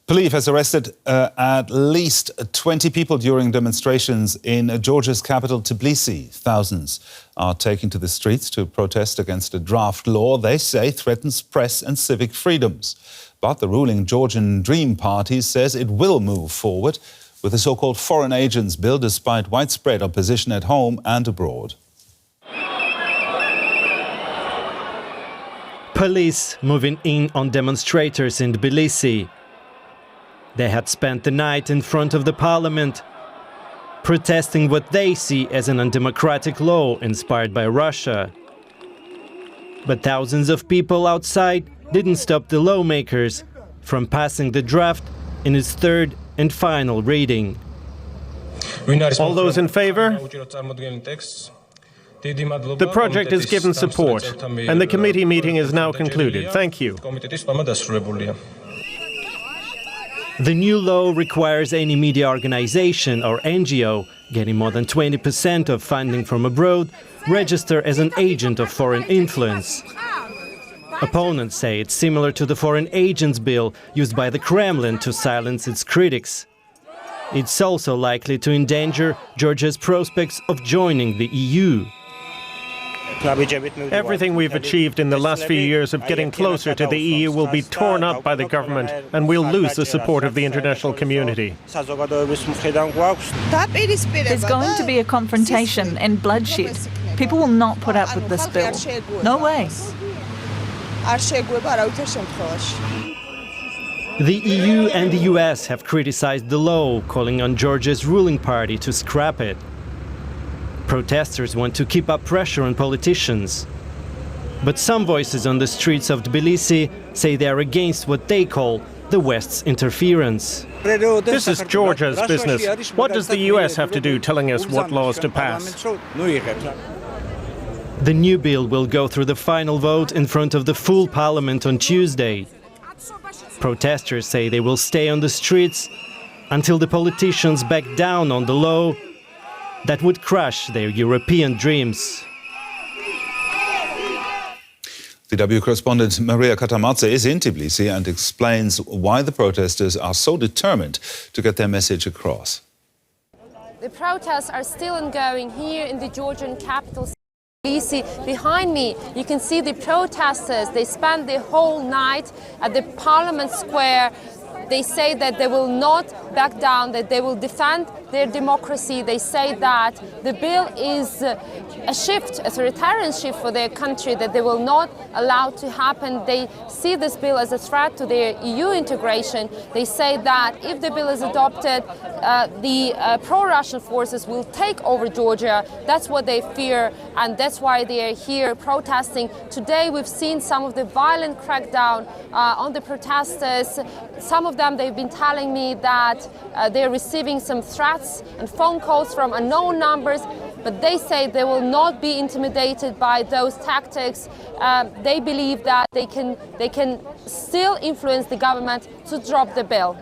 Police has arrested at least 20 people during demonstrations in Georgia's capital, Tbilisi. Thousands are taking to the streets to protest against a draft law they say threatens press and civic freedoms. But the ruling Georgian Dream Party says it will move forward with the so-called Foreign Agents Bill, despite widespread opposition at home and abroad. Police moving in on demonstrators in Tbilisi. They had spent the night in front of the parliament, protesting what they see as an undemocratic law inspired by Russia. But thousands of people outside didn't stop the lawmakers from passing the draft in its third and final reading. All those in favor? The project is given support, and the committee meeting is now concluded. Thank you. The new law requires any media organization or NGO getting more than 20% of funding from abroad register as an agent of foreign influence. Opponents say it's similar to the Foreign Agents Bill used by the Kremlin to silence its critics. It's also likely to endanger Georgia's prospects of joining the EU. Everything we've achieved in the last few years of getting closer to the EU will be torn up by the government, and we'll lose the support of the international community. There's going to be a confrontation and bloodshed. People will not put up with this bill. No way. The EU and the US have criticized the law, calling on Georgia's ruling party to scrap it. Protesters want to keep up pressure on politicians. But some voices on the streets of Tbilisi say they are against what they call the West's interference. This is Georgia's business. What does the US have to do telling us what laws to pass? The new bill will go through the final vote in front of the full parliament on Tuesday. Protesters say they will stay on the streets until the politicians back down on the law that would crush their European dreams. DW correspondent Maria Katamadze is in Tbilisi and explains why the protesters are so determined to get their message across. The protests are still ongoing here in the Georgian capital. Behind me, you can see the protesters. They spent the whole night at the Parliament Square. They say that they will not back down, that they will defend their democracy. They say that the bill is a shift, a authoritarian shift for their country, that they will not allow to happen. They see this bill as a threat to their EU integration. They say that if the bill is adopted, the pro-Russian forces will take over Georgia. That's what they fear, and that's why they are here protesting. Today we've seen some of the violent crackdown on the protesters. Some of them, they've been telling me that they're receiving some threats and phone calls from unknown numbers, but they say they will not be intimidated by those tactics. They believe that they can still influence the government to drop the bill.